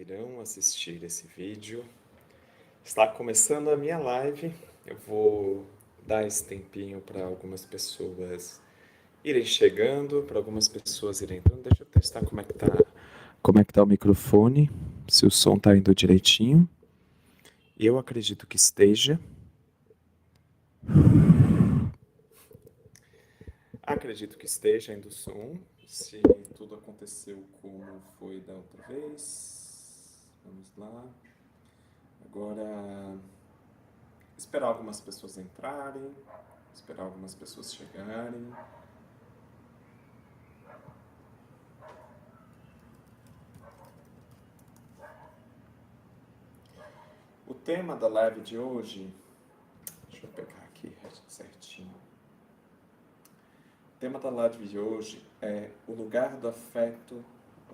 irão assistir esse vídeo. Está começando a minha live. Eu vou dar esse tempinho para algumas pessoas irem chegando, para algumas pessoas irem entrando. Deixa eu testar como é que tá o microfone, se o som está indo direitinho. Eu acredito que esteja. Acredito que esteja indo o som. Se tudo aconteceu como foi da outra vez. Vamos lá. Agora, esperar algumas pessoas entrarem, esperar algumas pessoas chegarem. O tema da live de hoje, deixa eu pegar aqui certinho. O tema da live de hoje é o lugar do afeto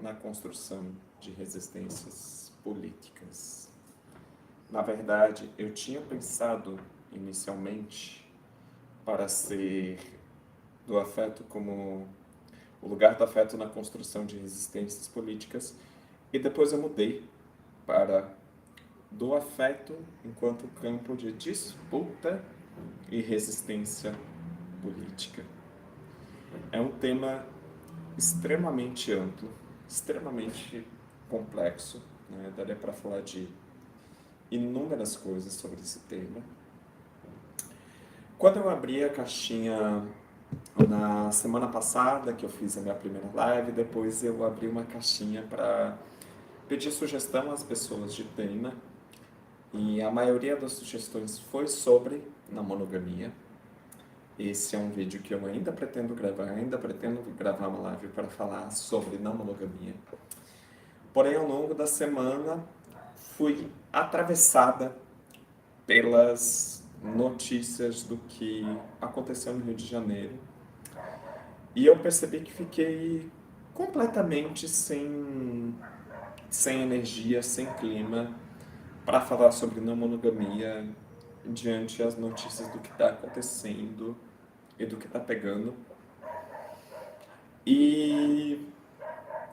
na construção de resistências políticas. Na verdade, eu tinha pensado inicialmente para ser do afeto como o lugar do afeto na construção de resistências políticas, e depois eu mudei para do afeto enquanto campo de disputa e resistência política. É um tema extremamente amplo, extremamente complexo, né? Daria para falar de inúmeras coisas sobre esse tema. Quando eu abri a caixinha na semana passada, que eu fiz a minha primeira live, depois eu abri uma caixinha para pedir sugestão às pessoas de tema, e a maioria das sugestões foi sobre não monogamia. Esse é um vídeo que eu ainda pretendo gravar uma live para falar sobre não monogamia. Porém, ao longo da semana, fui atravessada pelas notícias do que aconteceu no Rio de Janeiro, e eu percebi que fiquei completamente sem energia, sem clima para falar sobre não monogamia diante das notícias do que está acontecendo e do que está pegando. E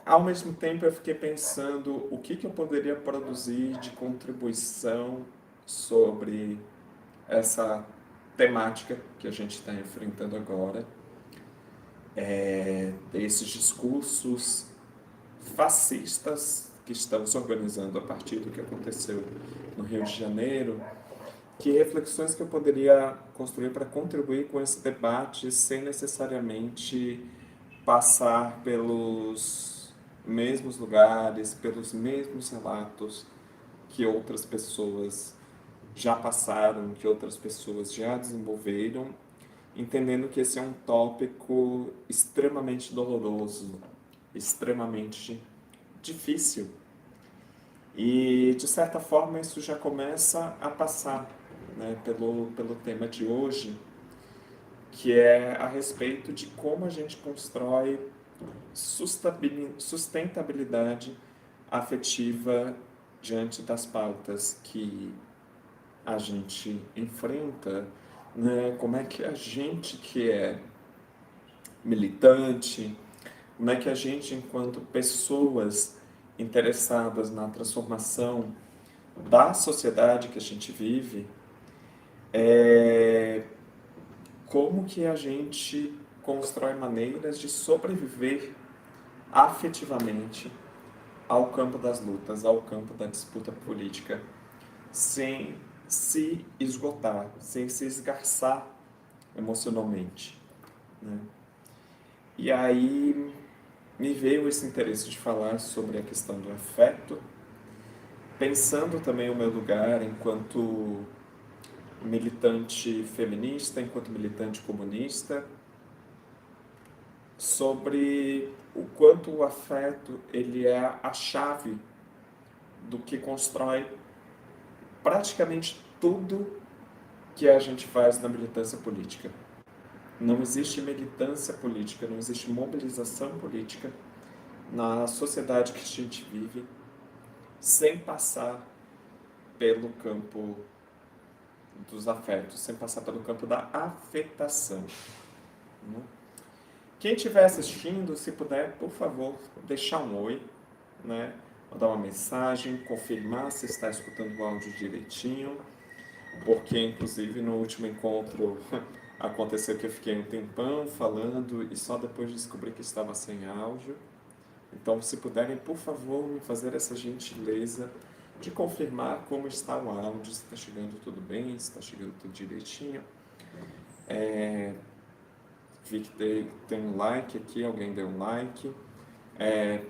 ao mesmo tempo eu fiquei pensando o que eu poderia produzir de contribuição sobre essa temática que a gente está enfrentando agora, desses discursos fascistas que estão se organizando a partir do que aconteceu no Rio de Janeiro. Que reflexões que eu poderia construir para contribuir com esse debate sem necessariamente passar pelos mesmos lugares, pelos mesmos relatos que outras pessoas já passaram, que outras pessoas já desenvolveram, entendendo que esse é um tópico extremamente doloroso, extremamente difícil. E, de certa forma, isso já começa a passar, né, pelo tema de hoje, que é a respeito de como a gente constrói sustentabilidade afetiva diante das pautas que a gente enfrenta, né? Como é que a gente que é militante, como é que a gente, enquanto pessoas interessadas na transformação da sociedade que a gente vive, como que a gente constrói maneiras de sobreviver afetivamente ao campo das lutas, ao campo da disputa política, sem se esgotar, sem se esgarçar emocionalmente, né? E aí me veio esse interesse de falar sobre a questão do afeto, pensando também o meu lugar enquanto militante feminista, enquanto militante comunista, sobre o quanto o afeto ele é a chave do que constrói praticamente tudo que a gente faz na militância política. Não existe militância política, não existe mobilização política na sociedade que a gente vive sem passar pelo campo dos afetos, sem passar pelo campo da afetação. Quem estiver assistindo, se puder, por favor, deixar um oi, né? mandar uma mensagem, confirmar se está escutando o áudio direitinho, porque inclusive no último encontro aconteceu que eu fiquei um tempão falando e só depois descobri que estava sem áudio. Então, se puderem, por favor, me fazer essa gentileza de confirmar como está o áudio, se está chegando tudo bem, se está chegando tudo direitinho. Vi que tem um like aqui, alguém deu um like.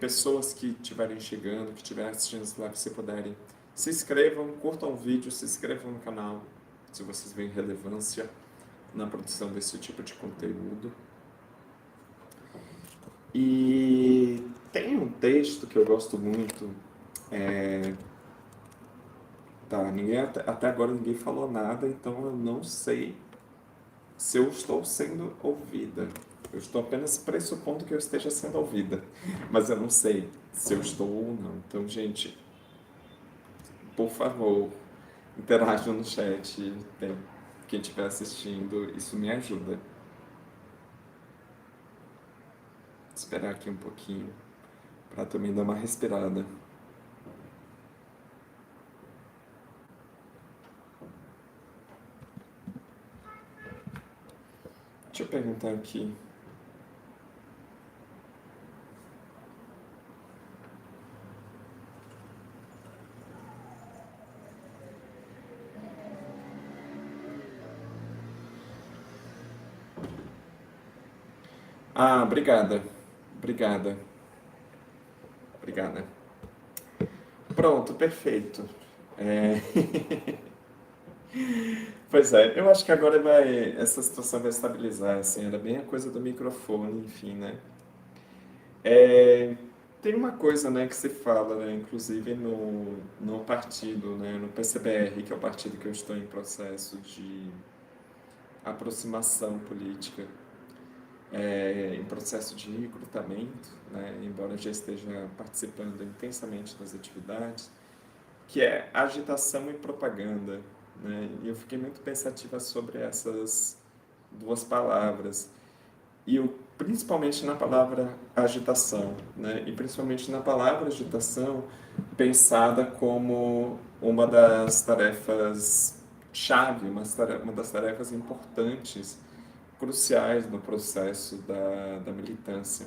Pessoas que estiverem chegando, que estiverem assistindo esse live, se puderem, se inscrevam, curtam o vídeo, se inscrevam no canal, se vocês veem relevância na produção desse tipo de conteúdo. E tem um texto que eu gosto muito, até agora ninguém falou nada, então eu não sei se eu estou sendo ouvida. Eu estou apenas pressupondo que eu esteja sendo ouvida, mas eu não sei se eu estou ou não. Então, gente, por favor, interajam no chat. Quem estiver assistindo, isso me ajuda. Vou esperar aqui um pouquinho para também dar uma respirada. Deixa eu perguntar aqui. Ah, obrigada. Obrigada. Obrigada. Pronto, perfeito. Pois é, eu acho que agora essa situação vai estabilizar, assim, era bem a coisa do microfone, enfim, né? Tem uma coisa, né, que se fala, né, inclusive no partido, né, no PCBR, que é o partido que eu estou em processo de aproximação política, em processo de recrutamento, né, embora eu já esteja participando intensamente das atividades, que é agitação e propaganda, né? E eu fiquei muito pensativa sobre essas duas palavras, principalmente na palavra agitação, né? E principalmente na palavra agitação pensada como uma das tarefas chave, uma das tarefas importantes, cruciais no processo da militância.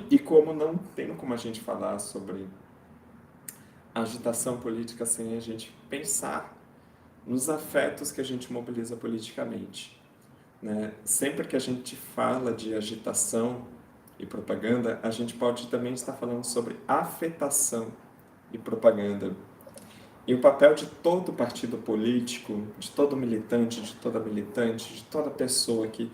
E como não tem como a gente falar sobre agitação política sem a gente pensar nos afetos que a gente mobiliza politicamente, né? Sempre que a gente fala de agitação e propaganda, a gente pode também estar falando sobre afetação e propaganda. E o papel de todo partido político, de todo militante, de toda pessoa que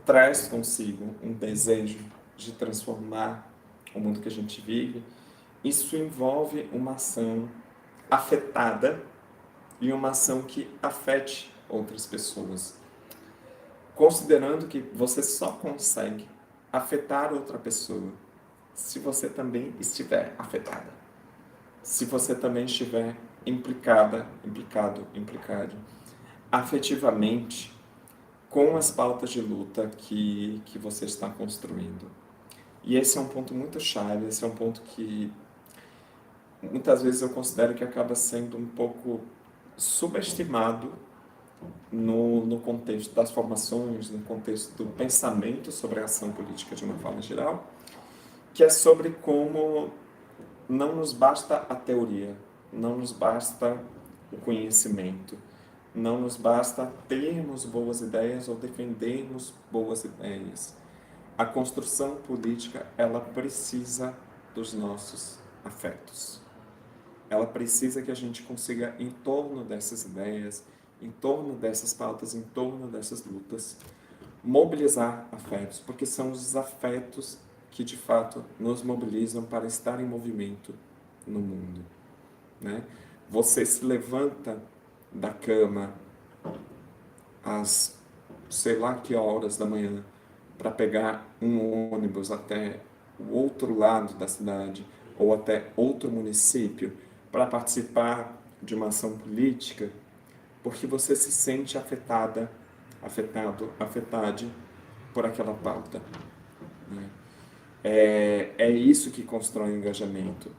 traz consigo um desejo de transformar o mundo que a gente vive, isso envolve uma ação afetada e uma ação que afete outras pessoas. Considerando que você só consegue afetar outra pessoa se você também estiver afetada. Se você também estiver implicado, afetivamente com as pautas de luta que você está construindo. E esse é um ponto muito chave, esse é um ponto que muitas vezes eu considero que acaba sendo um pouco subestimado no contexto das formações, no contexto do pensamento sobre a ação política de uma forma geral, que é sobre como não nos basta a teoria, não nos basta o conhecimento, não nos basta termos boas ideias ou defendermos boas ideias. A construção política, ela precisa dos nossos afetos. Ela precisa que a gente consiga, em torno dessas ideias, em torno dessas pautas, em torno dessas lutas, mobilizar afetos, porque são os afetos que, de fato, nos mobilizam para estar em movimento no mundo, né? Você se levanta da cama às sei lá que horas da manhã para pegar um ônibus até o outro lado da cidade ou até outro município para participar de uma ação política, porque você se sente afetade por aquela pauta, né? É isso que constrói o engajamento.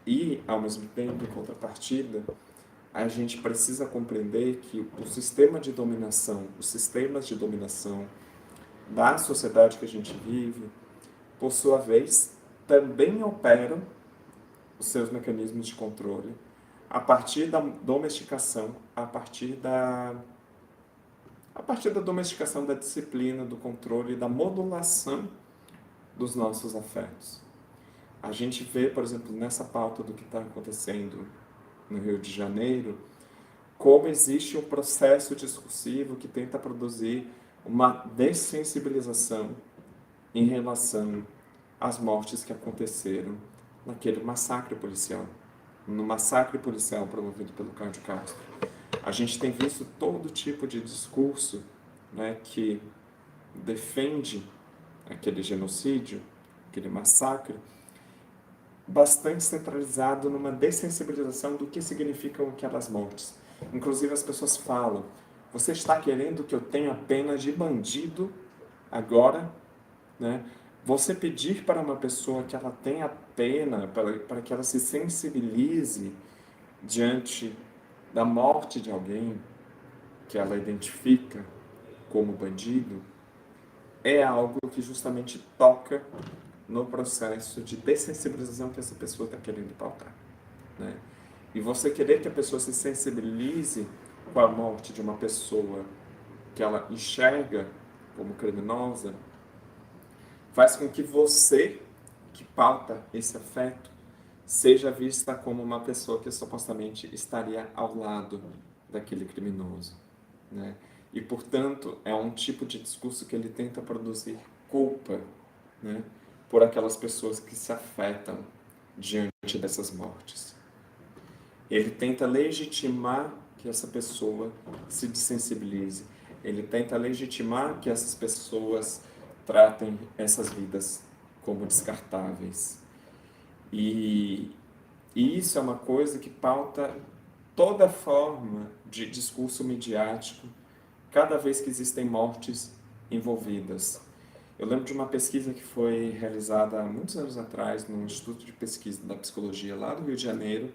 E, ao mesmo tempo, em contrapartida, a gente precisa compreender que o sistema de dominação, os sistemas de dominação da sociedade que a gente vive, por sua vez, também operam os seus mecanismos de controle a partir da domesticação, a partir da domesticação da disciplina, do controle e da modulação dos nossos afetos. A gente vê, por exemplo, nessa pauta do que está acontecendo no Rio de Janeiro, como existe um processo discursivo que tenta produzir uma dessensibilização em relação às mortes que aconteceram naquele massacre policial, no massacre policial promovido pelo Cláudio Castro. A gente tem visto todo tipo de discurso, né, que defende aquele genocídio, aquele massacre, bastante centralizado numa dessensibilização do que significam aquelas mortes. Inclusive as pessoas falam, você está querendo que eu tenha pena de bandido agora? Né? Você pedir para uma pessoa que ela tenha pena, para que ela se sensibilize diante da morte de alguém que ela identifica como bandido, é algo que justamente toca no processo de dessensibilização que essa pessoa está querendo pautar. Né? E você querer que a pessoa se sensibilize com a morte de uma pessoa que ela enxerga como criminosa, faz com que você, que pauta esse afeto, seja vista como uma pessoa que supostamente estaria ao lado daquele criminoso. Né? E, portanto, é um tipo de discurso que ele tenta produzir culpa, né, por aquelas pessoas que se afetam diante dessas mortes. Ele tenta legitimar que essa pessoa se desensibilize. Ele tenta legitimar que essas pessoas tratem essas vidas como descartáveis. E isso é uma coisa que pauta toda forma de discurso midiático cada vez que existem mortes envolvidas. Eu lembro de uma pesquisa que foi realizada há muitos anos atrás no Instituto de Pesquisa da Psicologia lá do Rio de Janeiro,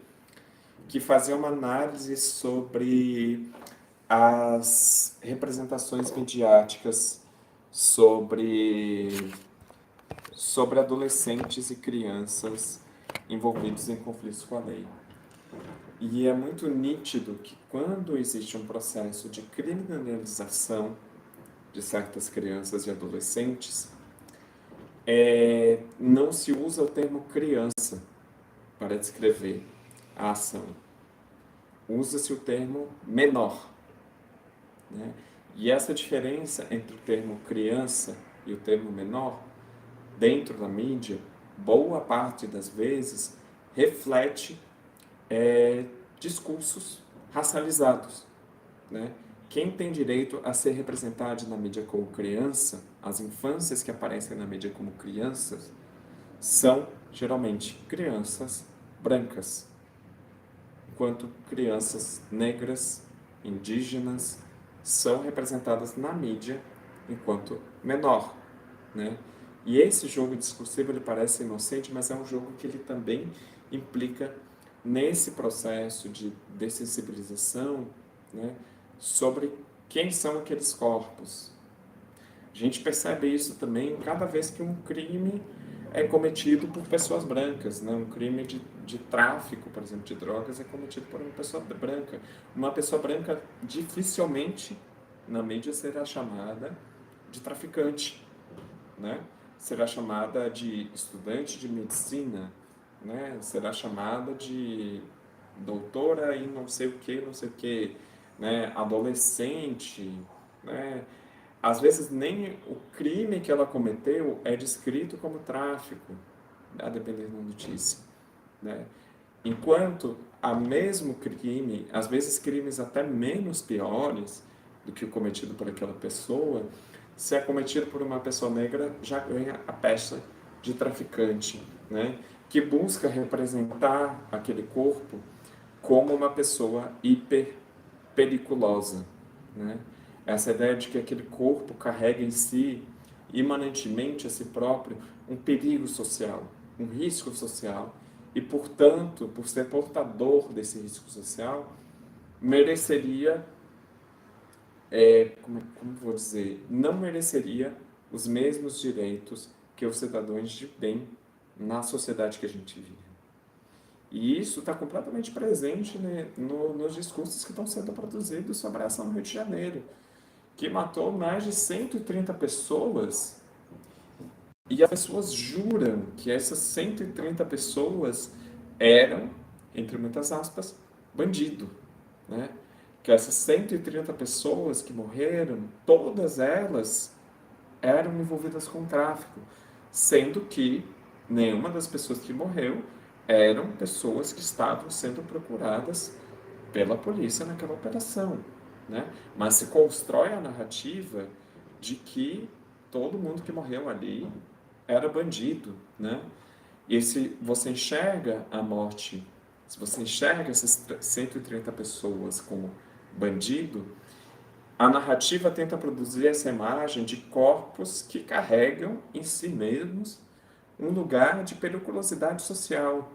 que fazia uma análise sobre as representações midiáticas sobre adolescentes e crianças envolvidos em conflitos com a lei. E é muito nítido que quando existe um processo de criminalização de certas crianças e adolescentes, não se usa o termo criança para descrever a ação. Usa-se o termo menor. Né? E essa diferença entre o termo criança e o termo menor, dentro da mídia, boa parte das vezes, reflete discursos racializados. Né? Quem tem direito a ser representado na mídia como criança, as infâncias que aparecem na mídia como crianças, são geralmente crianças brancas, enquanto crianças negras, indígenas, são representadas na mídia enquanto menor. Né? E esse jogo discursivo ele parece inocente, mas é um jogo que ele também implica nesse processo de dessensibilização, né, sobre quem são aqueles corpos. A gente percebe isso também cada vez que um crime é cometido por pessoas brancas. Né? Um crime de tráfico, por exemplo, de drogas é cometido por uma pessoa branca. Uma pessoa branca dificilmente na mídia será chamada de traficante, né? Será chamada de estudante de medicina, né? Será chamada de doutora em não sei o que, né? Adolescente, né? Às vezes nem o crime que ela cometeu é descrito como tráfico, a depender da notícia, né? Enquanto a mesmo crime, às vezes crimes até menos piores do que o cometido por aquela pessoa, se é cometido por uma pessoa negra, já ganha a pecha de traficante, né? Que busca representar aquele corpo como uma pessoa hiper periculosa, né? Essa ideia de que aquele corpo carrega em si, imanentemente a si próprio, um perigo social, um risco social, e, portanto, por ser portador desse risco social, mereceria, como vou dizer, não mereceria os mesmos direitos que os cidadãos de bem na sociedade que a gente vive. E isso está completamente presente, né, nos discursos que estão sendo produzidos sobre a ação no Rio de Janeiro, que matou mais de 130 pessoas, e as pessoas juram que essas 130 pessoas eram, entre muitas aspas, bandido, né? Que essas 130 pessoas que morreram, todas elas eram envolvidas com tráfico, sendo que nenhuma das pessoas que morreu eram pessoas que estavam sendo procuradas pela polícia naquela operação, né? Mas se constrói a narrativa de que todo mundo que morreu ali era bandido, né? E se você enxerga a morte, se você enxerga essas 130 pessoas como bandido, a narrativa tenta produzir essa imagem de corpos que carregam em si mesmos um lugar de periculosidade social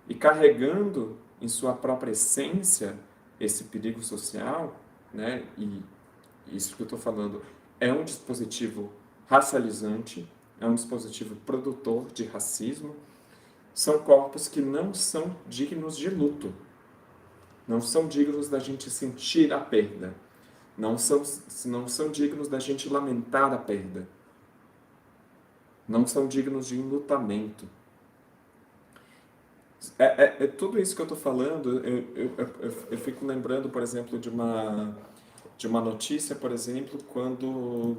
e carregando em sua própria essência esse perigo social, né? E isso que eu estou falando é um dispositivo racializante, é um dispositivo produtor de racismo. São corpos que não são dignos de luto, não são dignos da gente sentir a perda, não são dignos da gente lamentar a perda, não são dignos de enlutamento. Tudo isso que eu estou falando, eu fico lembrando, por exemplo, de uma notícia, por exemplo, quando,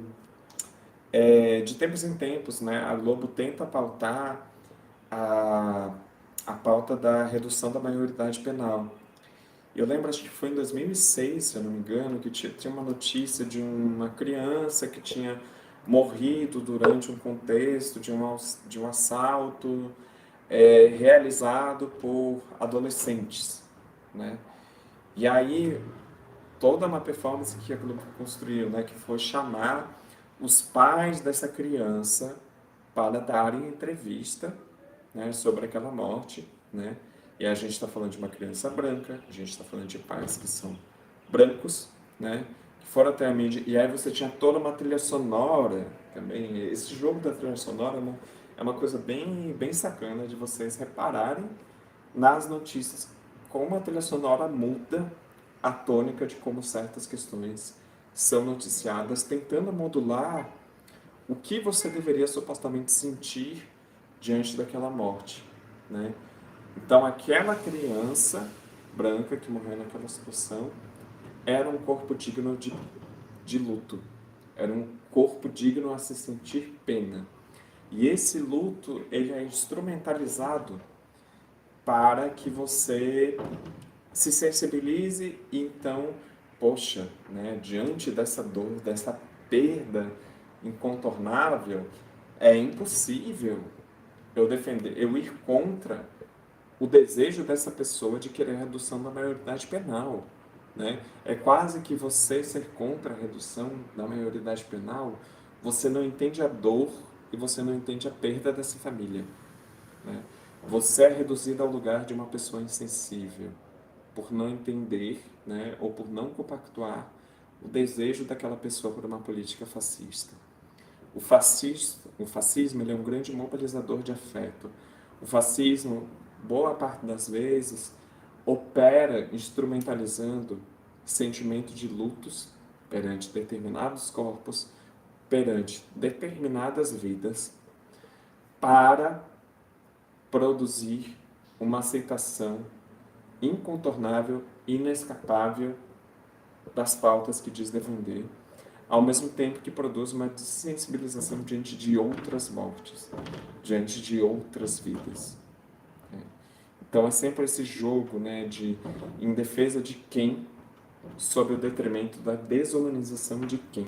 de tempos em tempos, né, a Globo tenta pautar a, a pauta da redução da maioridade penal. Eu lembro, acho que foi em 2006, se eu não me engano, que tinha uma notícia de uma criança que tinha morrido durante um contexto de um assalto realizado por adolescentes, né? E aí, toda uma performance que a Globo construiu, né, que foi chamar os pais dessa criança para darem entrevista, né, sobre aquela morte, né? E a gente está falando de uma criança branca, a gente está falando de pais que são brancos, né? Que foram até a mídia. E aí você tinha toda uma trilha sonora também. Esse jogo da trilha sonora é uma coisa bem, bem sacana de vocês repararem nas notícias como a trilha sonora muda a tônica de como certas questões são noticiadas, tentando modular o que você deveria supostamente sentir diante daquela morte, né? Então, aquela criança branca que morreu naquela situação era um corpo digno de luto, era um corpo digno a se sentir pena. E esse luto, ele é instrumentalizado para que você se sensibilize e então, poxa, né, diante dessa dor, dessa perda incontornável, é impossível eu ir contra o desejo dessa pessoa de querer a redução da maioridade penal, né? É quase que você ser contra a redução da maioridade penal, você não entende a dor e você não entende a perda dessa família, né? Você é reduzido ao lugar de uma pessoa insensível por não entender, né, ou por não compactuar o desejo daquela pessoa por uma política fascista. O fascismo ele é um grande mobilizador de afeto. O fascismo, boa parte das vezes, opera instrumentalizando sentimento de lutos perante determinados corpos, perante determinadas vidas, para produzir uma aceitação incontornável, inescapável das pautas que diz defender, ao mesmo tempo que produz uma desensibilização diante de outras mortes, diante de outras vidas. Então é sempre esse jogo, né, em defesa de quem, sob o detrimento da desumanização de quem,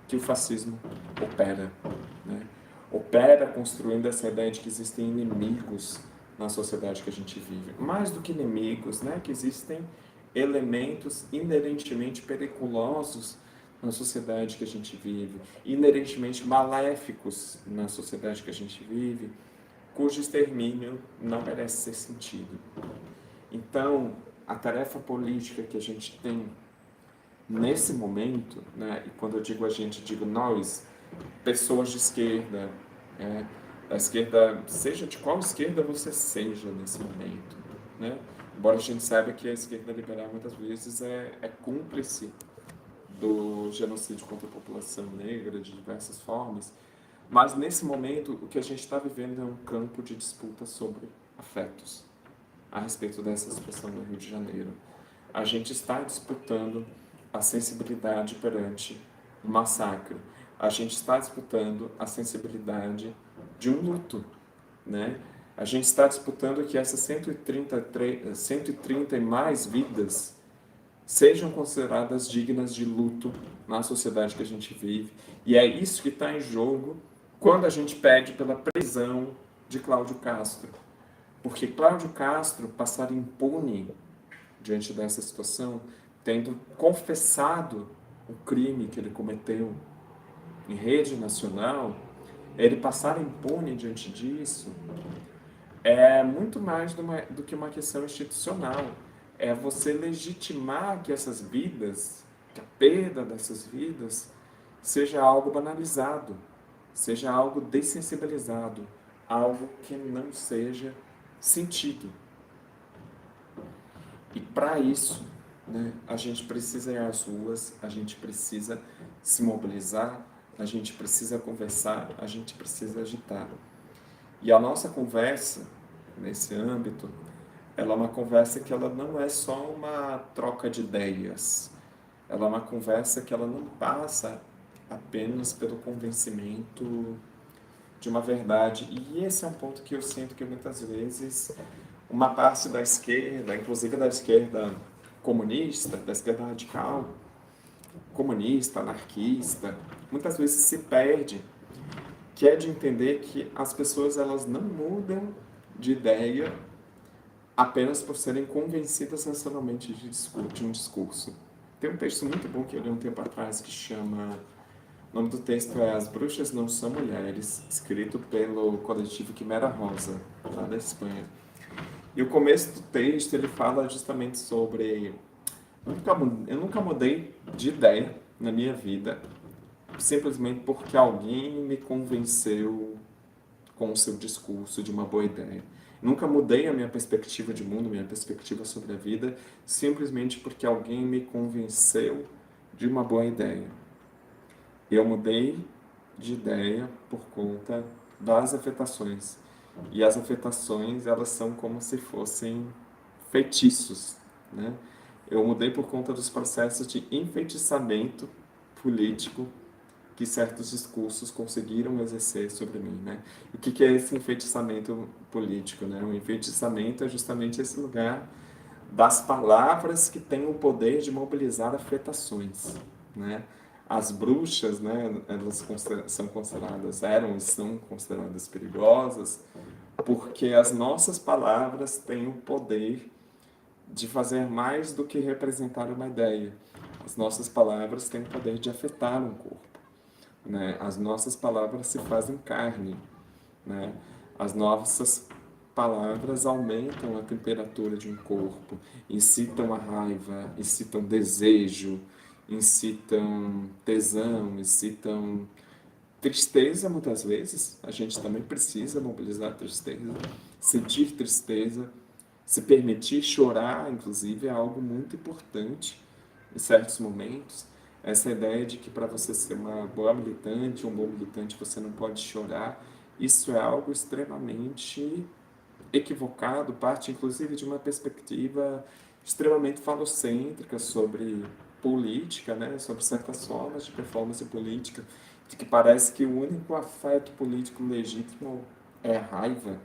que o fascismo opera, né? Opera construindo essa ideia de que existem inimigos na sociedade que a gente vive. Mais do que inimigos, né, que existem elementos inerentemente periculosos na sociedade que a gente vive, inerentemente maléficos na sociedade que a gente vive, cujo extermínio não merece ser sentido. Então, a tarefa política que a gente tem nesse momento, né, e quando eu digo a gente, digo nós, pessoas de esquerda, da esquerda, seja de qual esquerda você seja nesse momento, né? Embora a gente saiba que a esquerda liberal muitas vezes é cúmplice do genocídio contra a população negra de diversas formas, mas nesse momento o que a gente está vivendo é um campo de disputa sobre afetos a respeito dessa situação no Rio de Janeiro. A gente está disputando a sensibilidade perante o massacre. A gente está disputando a sensibilidade de um luto, né? A gente está disputando que essas 130 e mais vidas sejam consideradas dignas de luto na sociedade que a gente vive. E é isso que está em jogo quando a gente pede pela prisão de Cláudio Castro. Porque Cláudio Castro passar impune diante dessa situação, tendo confessado o crime que ele cometeu em rede nacional, ele passar impune diante disso é muito mais do que uma questão institucional. É você legitimar que essas vidas, que a perda dessas vidas, seja algo banalizado, seja algo dessensibilizado, algo que não seja sentido. E para isso, né, a gente precisa ir às ruas, a gente precisa se mobilizar, a gente precisa conversar, a gente precisa agitar. E a nossa conversa, nesse âmbito, ela é uma conversa que ela não é só uma troca de ideias. Ela é uma conversa que ela não passa apenas pelo convencimento de uma verdade. E esse é um ponto que eu sinto que muitas vezes uma parte da esquerda, inclusive da esquerda comunista, da esquerda radical, comunista, anarquista, muitas vezes se perde, que é de entender que as pessoas elas não mudam de ideia apenas por serem convencidas racionalmente de um discurso. Tem um texto muito bom que eu li um tempo atrás que chama... O nome do texto é As Bruxas Não São Mulheres, escrito pelo coletivo Quimera Rosa, lá da Espanha. E o começo do texto ele fala justamente sobre... Eu nunca mudei de ideia na minha vida, simplesmente porque alguém me convenceu com o seu discurso de uma boa ideia. Nunca mudei a minha perspectiva de mundo, minha perspectiva sobre a vida, simplesmente porque alguém me convenceu de uma boa ideia. Eu mudei de ideia por conta das afetações. E as afetações, elas são como se fossem feitiços, né? Eu mudei por conta dos processos de enfeitiçamento político que certos discursos conseguiram exercer sobre mim, né? O que é esse enfeitiçamento político, né? O enfeitiçamento é justamente esse lugar das palavras que têm o poder de mobilizar afetações, né? As bruxas, né, elas são consideradas, eram e são consideradas perigosas porque as nossas palavras têm o poder de fazer mais do que representar uma ideia. As nossas palavras têm o poder de afetar um corpo, né? As nossas palavras se fazem carne, né? As nossas palavras aumentam a temperatura de um corpo, incitam a raiva, incitam desejo, incitam tesão, incitam tristeza muitas vezes. A gente também precisa mobilizar a tristeza, sentir tristeza, se permitir chorar, inclusive, é algo muito importante em certos momentos. Essa ideia de que para você ser uma boa militante, um bom militante, você não pode chorar, isso é algo extremamente equivocado, parte inclusive de uma perspectiva extremamente falocêntrica sobre política, né, sobre certas formas de performance política, de que parece que o único afeto político legítimo é a raiva,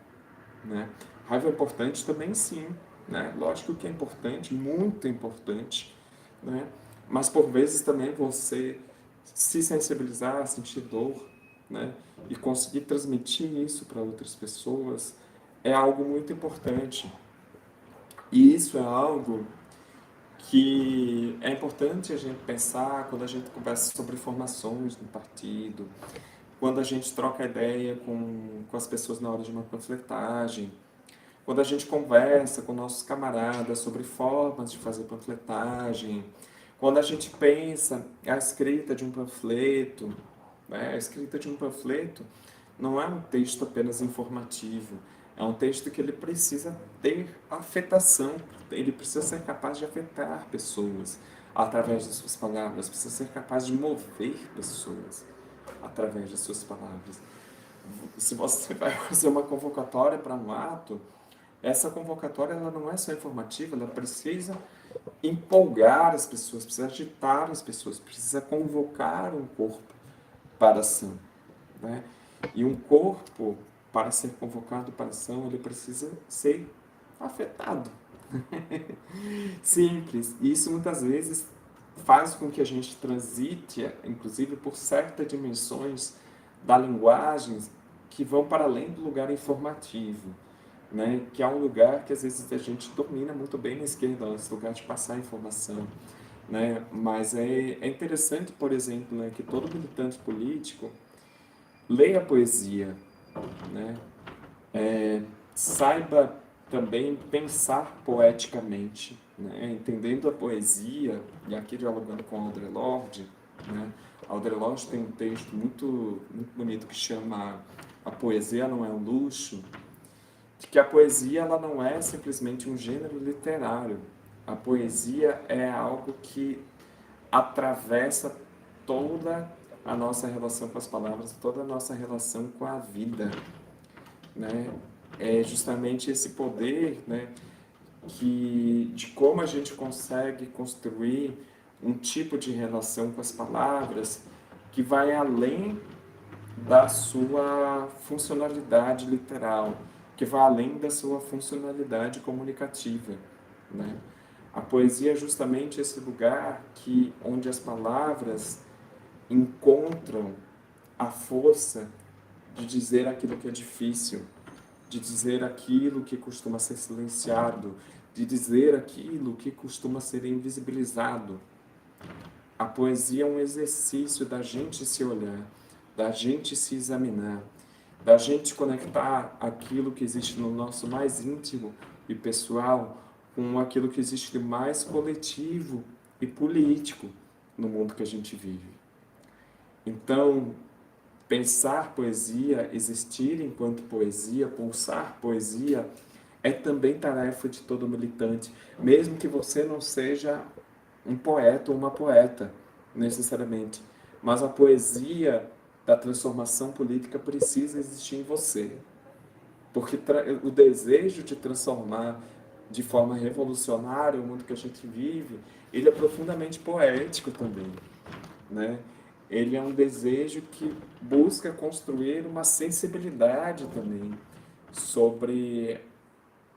né? Raiva é importante também, sim, né? Lógico que é importante, muito importante, né? Mas por vezes também você se sensibilizar, sentir dor, né? E conseguir transmitir isso para outras pessoas é algo muito importante. E isso é algo que é importante a gente pensar quando a gente conversa sobre formações no partido, quando a gente troca ideia com as pessoas na hora de uma panfletagem, quando a gente conversa com nossos camaradas sobre formas de fazer panfletagem, quando a gente pensa a escrita de um panfleto, né? A escrita de um panfleto não é um texto apenas informativo, é um texto que ele precisa ter afetação, ele precisa ser capaz de afetar pessoas através de suas palavras, precisa ser capaz de mover pessoas através de suas palavras. Se você vai fazer uma convocatória para um ato, essa convocatória ela não é só informativa, ela precisa empolgar as pessoas, precisa agitar as pessoas, precisa convocar um corpo para a ação, né? E um corpo, para ser convocado para a ação, ele precisa ser afetado. Simples. E isso muitas vezes faz com que a gente transite, inclusive, por certas dimensões da linguagem que vão para além do lugar informativo, né? Que é um lugar que às vezes a gente domina muito bem na esquerda, esse lugar de passar informação, né? Mas é interessante, por exemplo, né, que todo militante político leia poesia, né? Saiba também pensar poeticamente, né? Entendendo a poesia, e aqui dialogando com Audre Lorde, né? Audre Lorde tem um texto muito bonito que chama A Poesia Não é um Luxo, de que a poesia ela não é simplesmente um gênero literário. A poesia é algo que atravessa toda a nossa relação com as palavras, toda a nossa relação com a vida, né? É justamente esse poder, né, de como a gente consegue construir um tipo de relação com as palavras que vai além da sua funcionalidade literal, que vai além da sua funcionalidade comunicativa, né? A poesia é justamente esse lugar onde as palavras encontram a força de dizer aquilo que é difícil, de dizer aquilo que costuma ser silenciado, de dizer aquilo que costuma ser invisibilizado. A poesia é um exercício da gente se olhar, da gente se examinar, da gente conectar aquilo que existe no nosso mais íntimo e pessoal com aquilo que existe de mais coletivo e político no mundo que a gente vive. Então, pensar poesia, existir enquanto poesia, pulsar poesia, é também tarefa de todo militante, mesmo que você não seja um poeta ou uma poeta, necessariamente. Mas a poesia da transformação política precisa existir em você. Porque o desejo de transformar de forma revolucionária o mundo que a gente vive, ele é profundamente poético também, né? Ele é um desejo que busca construir uma sensibilidade também sobre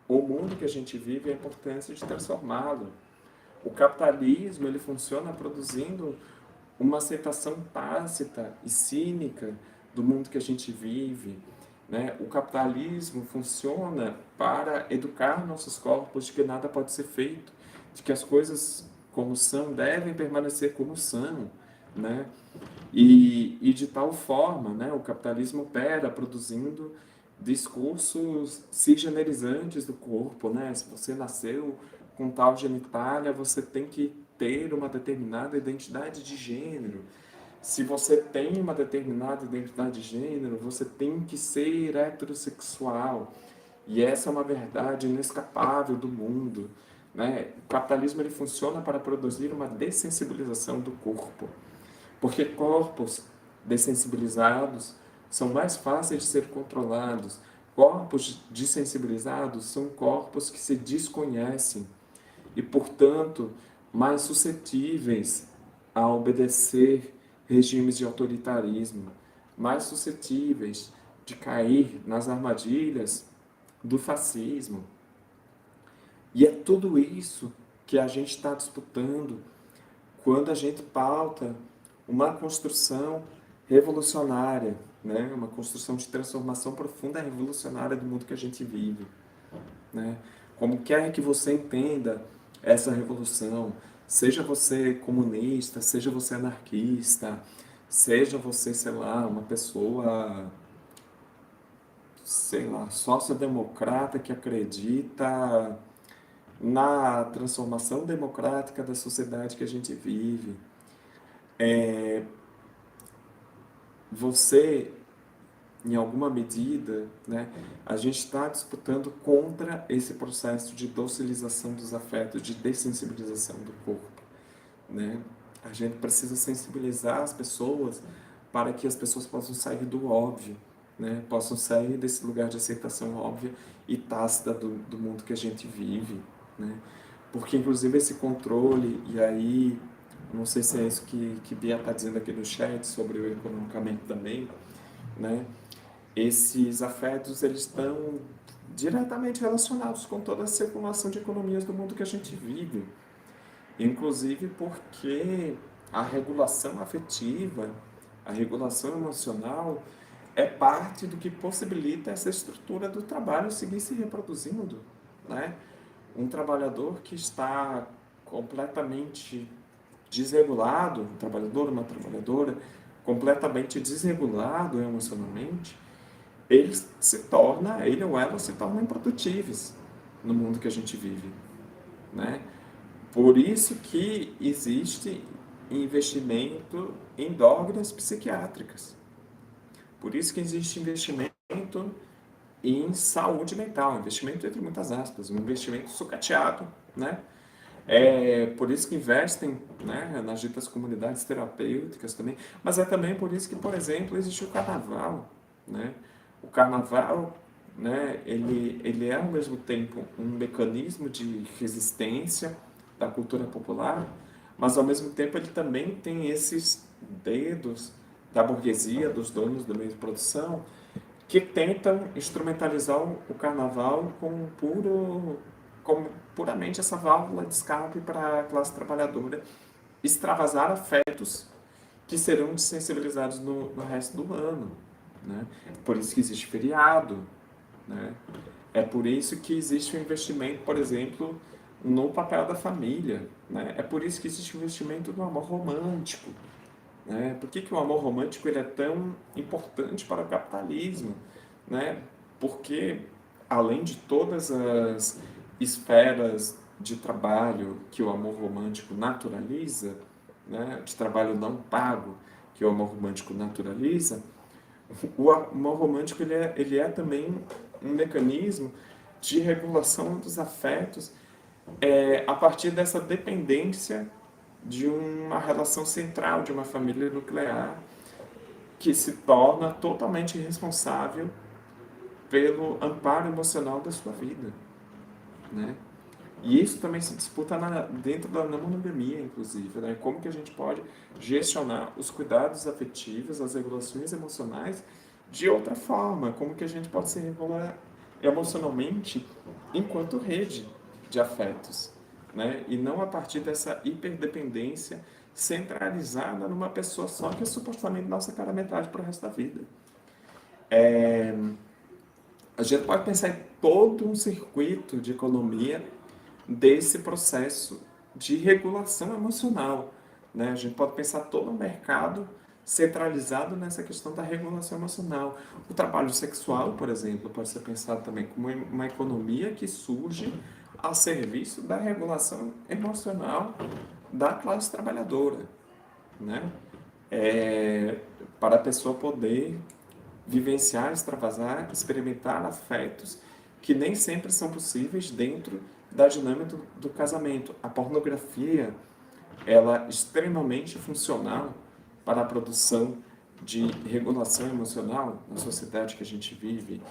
o mundo que a gente vive e a importância de transformá-lo. O capitalismo ele funciona produzindo uma aceitação tácita e cínica do mundo que a gente vive, né? O capitalismo funciona para educar nossos corpos de que nada pode ser feito, de que as coisas como são devem permanecer como são, né? E de tal forma, né, o capitalismo opera produzindo discursos cisgenerizantes do corpo, né? Se você nasceu com tal genitália, você tem que ter uma determinada identidade de gênero. Se você tem uma determinada identidade de gênero, você tem que ser heterossexual. E essa é uma verdade inescapável do mundo, né? O capitalismo ele funciona para produzir uma dessensibilização do corpo. Porque corpos dessensibilizados são mais fáceis de ser controlados. Corpos dessensibilizados são corpos que se desconhecem e, portanto, mais suscetíveis a obedecer regimes de autoritarismo, mais suscetíveis de cair nas armadilhas do fascismo. E é tudo isso que a gente está disputando quando a gente pauta uma construção revolucionária, né? Uma construção de transformação profunda e revolucionária do mundo que a gente vive, né? Como quer que você entenda essa revolução, seja você comunista, seja você anarquista, Seja você, sei lá, uma pessoa, sei lá, social-democrata que acredita na transformação democrática da sociedade que a gente vive. Você, em alguma medida, né, a gente está disputando contra esse processo de docilização dos afetos, de dessensibilização do corpo, né? A gente precisa sensibilizar as pessoas para que as pessoas possam sair do óbvio, né? Possam sair desse lugar de aceitação óbvia e tácita do mundo que a gente vive, né? Porque, inclusive, esse controle, e aí, não sei se é isso que Bia está dizendo aqui no chat, sobre o economicamente também, né? Esses afetos, eles estão diretamente relacionados com toda a circulação de economias do mundo que a gente vive. Inclusive porque a regulação afetiva, a regulação emocional, é parte do que possibilita essa estrutura do trabalho seguir se reproduzindo, né? Um trabalhador que está completamente desregulado, um trabalhador, uma trabalhadora, completamente desregulado emocionalmente, ele ou ela se tornam improdutíveis no mundo que a gente vive, né? Por isso que existe investimento em drogas psiquiátricas. Por isso que existe investimento em saúde mental, investimento entre muitas aspas, um investimento sucateado, né? É por isso que investem, né, nas ditas comunidades terapêuticas também, mas é também por isso que, por exemplo, existe o carnaval, né? O carnaval, né, ele é ao mesmo tempo um mecanismo de resistência da cultura popular, mas ao mesmo tempo ele também tem esses dedos da burguesia, dos donos do meio de produção, que tentam instrumentalizar o carnaval como puramente essa válvula de escape para a classe trabalhadora extravasar afetos que serão desensibilizados no resto do ano, né? Por isso que existe feriado, né? É por isso que existe o investimento, por exemplo, no papel da família, né? É por isso que existe o investimento no amor romântico, né? Por que o amor romântico ele é tão importante para o capitalismo, né? Porque, além de todas as esferas de trabalho que o amor romântico naturaliza, né? De trabalho não pago que o amor romântico naturaliza, o amor romântico ele é também um mecanismo de regulação dos afetos a partir dessa dependência de uma relação central, de uma família nuclear, que se torna totalmente responsável pelo amparo emocional da sua vida, né? E isso também se disputa dentro da não monogamia, inclusive, né? Como que a gente pode gestionar os cuidados afetivos, as regulações emocionais de outra forma? Como que a gente pode se regular emocionalmente enquanto rede de afetos, né? E não a partir dessa hiperdependência centralizada numa pessoa só que é supostamente nossa cara-metade para o resto da vida. A gente pode pensar em todo um circuito de economia desse processo de regulação emocional, né? A gente pode pensar todo o mercado centralizado nessa questão da regulação emocional. O trabalho sexual, por exemplo, pode ser pensado também como uma economia que surge a serviço da regulação emocional da classe trabalhadora, né? Para a pessoa poder vivenciar, extravasar, experimentar afetos que nem sempre são possíveis dentro da dinâmica do casamento. A pornografia, ela é extremamente funcional para a produção de regulação emocional na sociedade que a gente vive.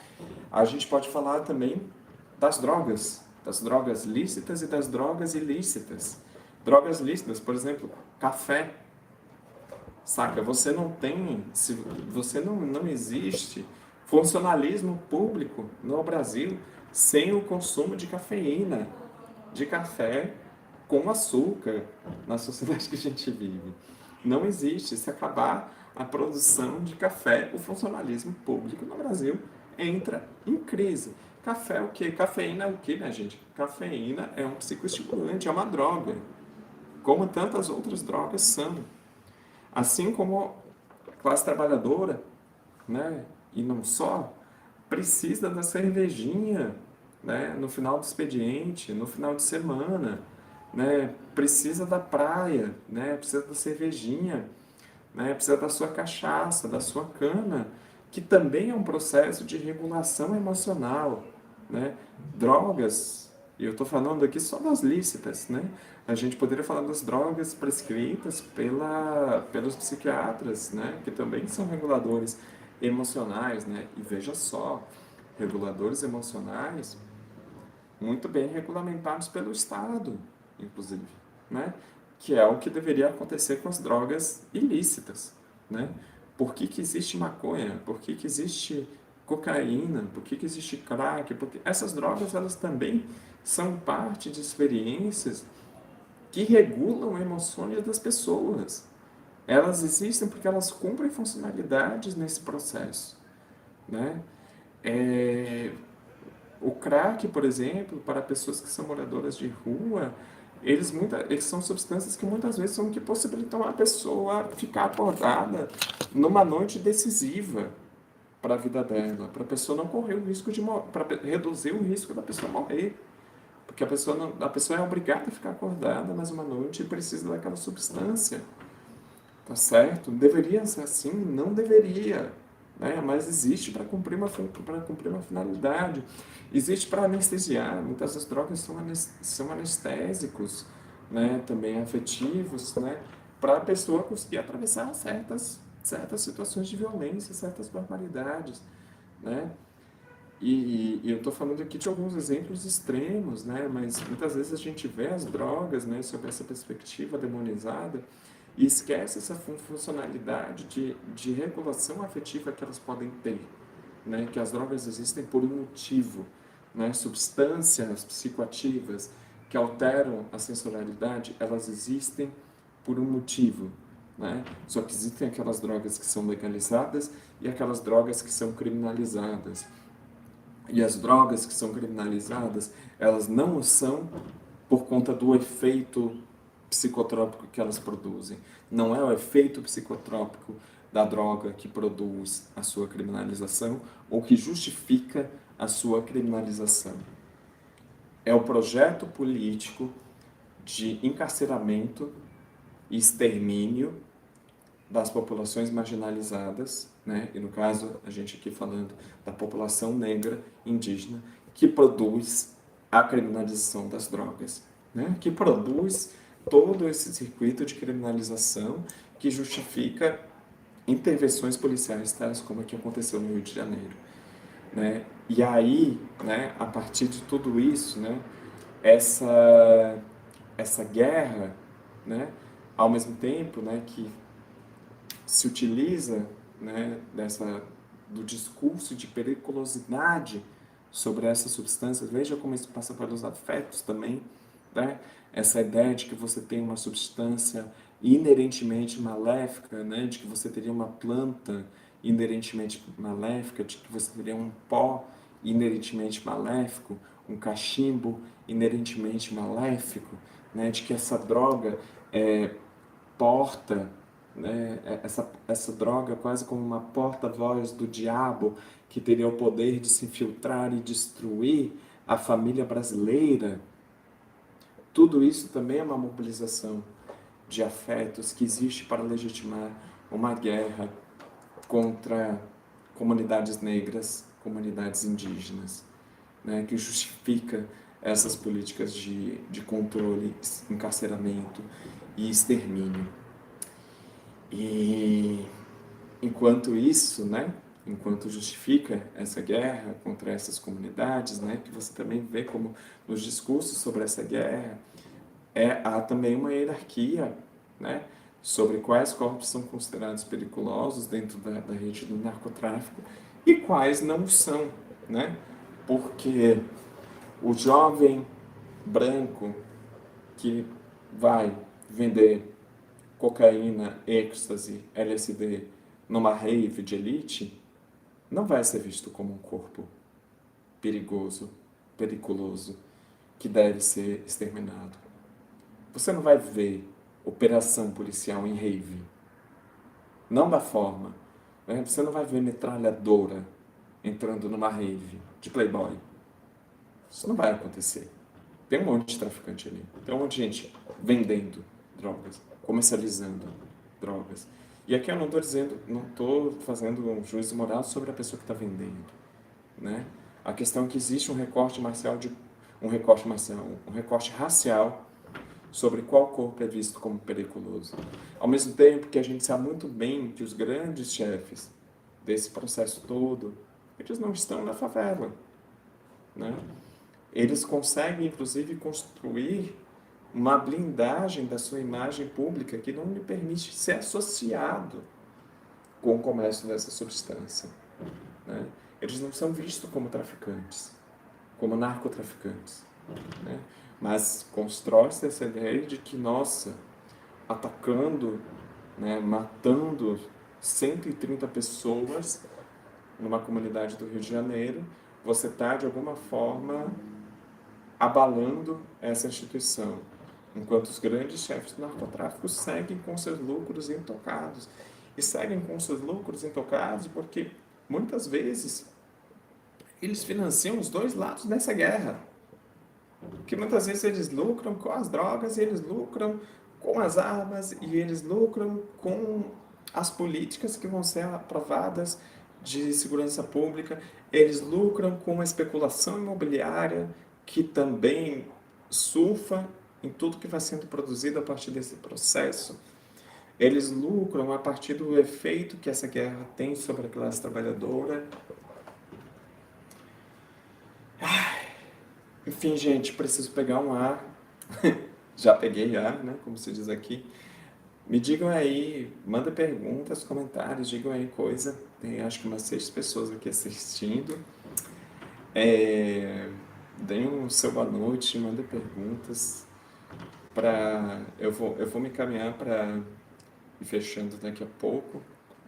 A gente pode falar também das drogas lícitas e das drogas ilícitas. Drogas lícitas, por exemplo, café. Saca? Você não tem, se você não existe funcionalismo público no Brasil sem o consumo de cafeína, de café com açúcar na sociedade que a gente vive. Não existe. Se acabar a produção de café, o funcionalismo público no Brasil entra em crise. Café é o quê? Cafeína é o quê, né, gente? Cafeína é um psicoestimulante, é uma droga, como tantas outras drogas são. Assim como classe trabalhadora, né, e não só, precisa da cervejinha, né, no final do expediente, no final de semana, né, precisa da praia, né, precisa da cervejinha, né, precisa da sua cachaça, da sua cana, que também é um processo de regulação emocional, né? Drogas, e eu estou falando aqui só das lícitas, né? A gente poderia falar das drogas prescritas pelos psiquiatras, né? Que também são reguladores emocionais, né? E veja só, reguladores emocionais muito bem regulamentados pelo Estado, inclusive, né? Que é o que deveria acontecer com as drogas ilícitas, né? Por que que existe maconha? Por que que existe cocaína? Por que que existe crack? Porque essas drogas, elas também são parte de experiências que regulam emoções das pessoas. Elas existem porque elas cumprem funcionalidades nesse processo, né? É, o crack, por exemplo, para pessoas que são moradoras de rua, eles são substâncias que muitas vezes são que possibilitam a pessoa ficar acordada numa noite decisiva para a vida dela, para a pessoa não correr o risco de morrer, para reduzir o risco da pessoa morrer. Porque a pessoa é obrigada a ficar acordada mais uma noite e precisa daquela substância. Tá certo? Deveria ser assim? Não deveria, né? Mas existe para cumprir uma finalidade. Existe para anestesiar. Muitas das drogas são anestésicos, né? Também afetivos, né? Para a pessoa conseguir atravessar certas situações de violência, certas barbaridades, né? E eu estou falando aqui de alguns exemplos extremos, né? Mas muitas vezes a gente vê as drogas, né, sob essa perspectiva demonizada e esquece essa funcionalidade de regulação afetiva que elas podem ter, né? Que as drogas existem por um motivo, né? Substâncias psicoativas que alteram a sensorialidade, elas existem por um motivo, né? Só que existem aquelas drogas que são legalizadas e aquelas drogas que são criminalizadas. E as drogas que são criminalizadas, elas não o são por conta do efeito psicotrópico que elas produzem. Não é o efeito psicotrópico da droga que produz a sua criminalização ou que justifica a sua criminalização. É o projeto político de encarceramento e extermínio das populações marginalizadas, né? E no caso, a gente aqui falando da população negra, indígena, que produz a criminalização das drogas, né? Que produz todo esse circuito de criminalização que justifica intervenções policiais tais como a que aconteceu no Rio de Janeiro, né? E aí, né, a partir de tudo isso, né, essa guerra, né, ao mesmo tempo, né, que se utiliza, né, do discurso de periculosidade sobre essas substâncias. Veja como isso passa pelos afetos também, né? Essa ideia de que você tem uma substância inerentemente maléfica, né? De que você teria uma planta inerentemente maléfica, de que você teria um pó inerentemente maléfico, um cachimbo inerentemente maléfico, né? De que essa droga porta, né, essa droga quase como uma porta-voz do diabo que teria o poder de se infiltrar e destruir a família brasileira. Tudo isso também é uma mobilização de afetos que existe para legitimar uma guerra contra comunidades negras, comunidades indígenas, né, que justifica essas políticas de controle, encarceramento e extermínio. E enquanto isso, né, enquanto justifica essa guerra contra essas comunidades, né, que você também vê como nos discursos sobre essa guerra, há também uma hierarquia, né, sobre quais corpos são considerados periculosos dentro da rede do narcotráfico e quais não são, né, porque o jovem branco que vai vender cocaína, êxtase, LSD numa rave de elite, não vai ser visto como um corpo perigoso, periculoso, que deve ser exterminado. Você não vai ver operação policial em rave. não da forma. Né? Você não vai ver metralhadora entrando numa rave de playboy. Isso não vai acontecer. Tem um monte de traficante ali. Tem um monte de gente vendendo drogas, comercializando drogas. E aqui eu não estou dizendo, não estou fazendo um juízo moral sobre a pessoa que está vendendo, né? A questão é que existe um recorte racial sobre qual corpo é visto como periculoso. Ao mesmo tempo que a gente sabe muito bem que os grandes chefes desse processo todo, eles não estão na favela, né? Eles conseguem, inclusive, construir uma blindagem da sua imagem pública que não lhe permite ser associado com o comércio dessa substância, né? Eles não são vistos como traficantes, como narcotraficantes, né? Mas constrói-se essa ideia de que, nossa, atacando, né, matando 130 pessoas numa comunidade do Rio de Janeiro, você está, de alguma forma, abalando essa instituição, enquanto os grandes chefes do narcotráfico seguem com seus lucros intocados. E seguem com seus lucros intocados porque, muitas vezes, eles financiam os dois lados dessa guerra. Porque muitas vezes eles lucram com as drogas, e eles lucram com as armas, e eles lucram com as políticas que vão ser aprovadas de segurança pública, eles lucram com a especulação imobiliária, que também surfa em tudo que vai sendo produzido a partir desse processo. Eles lucram a partir do efeito que essa guerra tem sobre a classe trabalhadora. Enfim, gente, preciso pegar um ar. Já peguei ar, né? Como se diz aqui. Me digam aí, manda perguntas, comentários, digam aí coisa. Tem acho que umas 6 pessoas aqui assistindo. Deem um seu boa noite, mandem perguntas. Eu vou me encaminhar para ir fechando daqui a pouco.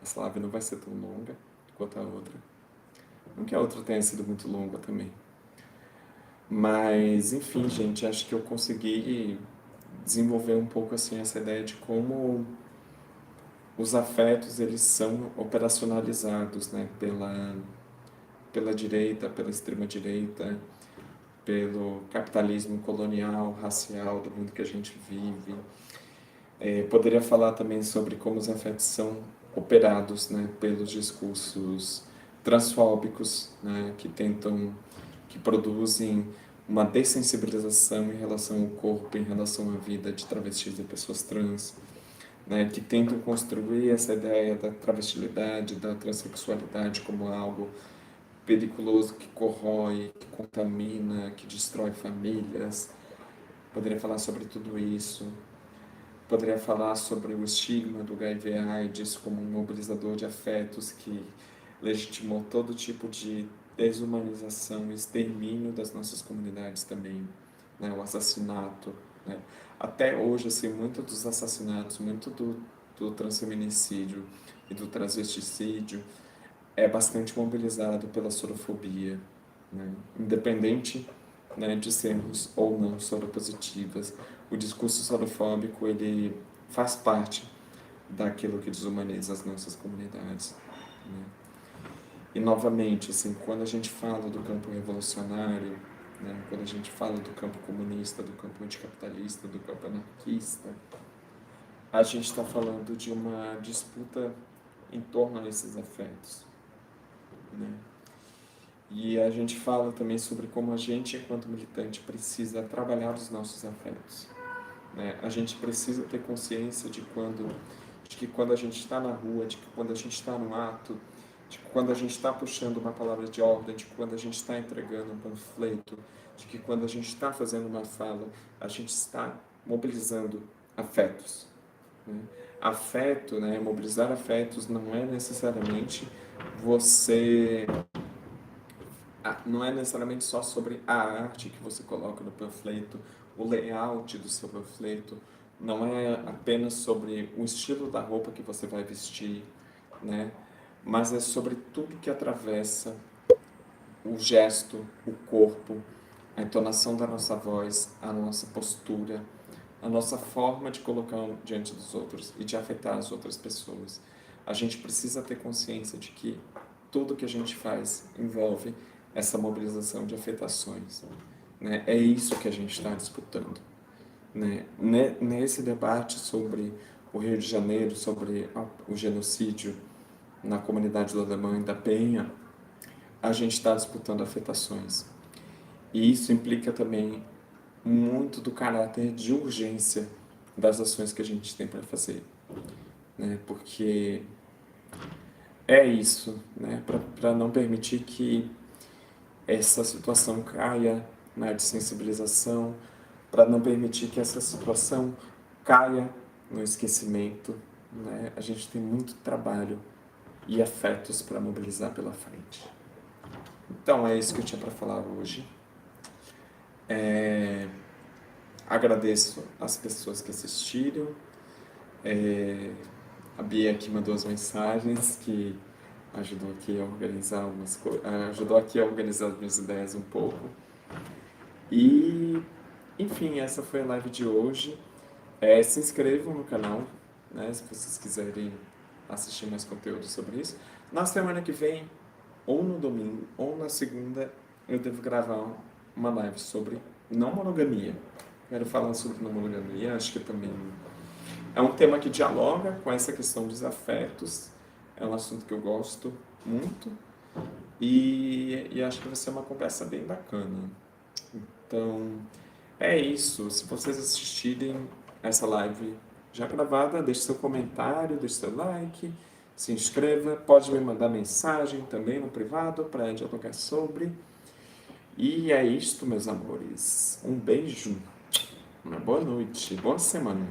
Essa live não vai ser tão longa quanto a outra. Não que a outra tenha sido muito longa também. Mas, enfim, gente, acho que eu consegui desenvolver um pouco assim essa ideia de como os afetos eles são operacionalizados, né, pela direita, pela extrema direita, pelo capitalismo colonial, racial do mundo que a gente vive. Poderia falar também sobre como os afetos são operados, né, pelos discursos transfóbicos, né, que produzem uma dessensibilização em relação ao corpo, em relação à vida de travestis e pessoas trans, né, que tentam construir essa ideia da travestilidade, da transexualidade como algo periculoso, que corrói, que contamina, que destrói famílias. Poderia falar sobre tudo isso. Poderia falar sobre o estigma do HIV/AIDS como um mobilizador de afetos que legitimou todo tipo de desumanização e extermínio das nossas comunidades também, né? O assassinato, né? Até hoje, assim, muito dos assassinatos, muito do transfeminicídio e do transvesticídio é bastante mobilizado pela sorofobia, né? Independente, né, de sermos ou não soropositivas, o discurso sorofóbico ele faz parte daquilo que desumaniza as nossas comunidades, né? E novamente, assim, quando a gente fala do campo revolucionário, né, quando a gente fala do campo comunista, do campo anticapitalista, do campo anarquista, a gente está falando de uma disputa em torno a esses afetos, né? E a gente fala também sobre como a gente, enquanto militante, precisa trabalhar os nossos afetos, né? A gente precisa ter consciência de que quando a gente está na rua, de que quando a gente está no ato, de que quando a gente está puxando uma palavra de ordem, de que quando a gente está entregando um panfleto, de que quando a gente está fazendo uma fala, a gente está mobilizando afetos, né? Afeto, né? Mobilizar afetos não é necessariamente você não é necessariamente só sobre a arte que você coloca no panfleto, o layout do seu panfleto, não é apenas sobre o estilo da roupa que você vai vestir, né? Mas é sobre tudo que atravessa o gesto, o corpo, a entonação da nossa voz, a nossa postura, a nossa forma de colocar diante dos outros e de afetar as outras pessoas. a gente precisa ter consciência de que tudo que a gente faz envolve essa mobilização de afetações, né? É isso que a gente está disputando, né? Nesse debate sobre o Rio de Janeiro, sobre o genocídio na comunidade do Alemão e da Penha, a gente está disputando afetações. E isso implica também muito do caráter de urgência das ações que a gente tem para fazer, né? Porque é isso, né? Para não permitir que essa situação caia na desensibilização, para não permitir que essa situação caia no esquecimento, né? A gente tem muito trabalho e afetos para mobilizar pela frente. Então é isso que eu tinha para falar hoje. Agradeço as pessoas que assistiram. A Bia aqui mandou as mensagens que ajudou aqui a organizar algumas coisas, ajudou aqui a organizar as minhas ideias um pouco. E, enfim, essa foi a live de hoje. Se inscrevam no canal, né, se vocês quiserem assistir mais conteúdo sobre isso. Na semana que vem, ou no domingo, ou na segunda, eu devo gravar uma live sobre não monogamia. Quero falar sobre não monogamia, acho que também é um tema que dialoga com essa questão dos afetos, é um assunto que eu gosto muito e acho que vai ser uma conversa bem bacana. Então, é isso. Se vocês assistirem essa live já gravada, deixe seu comentário, deixe seu like, se inscreva, pode me mandar mensagem também no privado para dialogar sobre. E é isto, meus amores. Um beijo, uma boa noite, boa semana.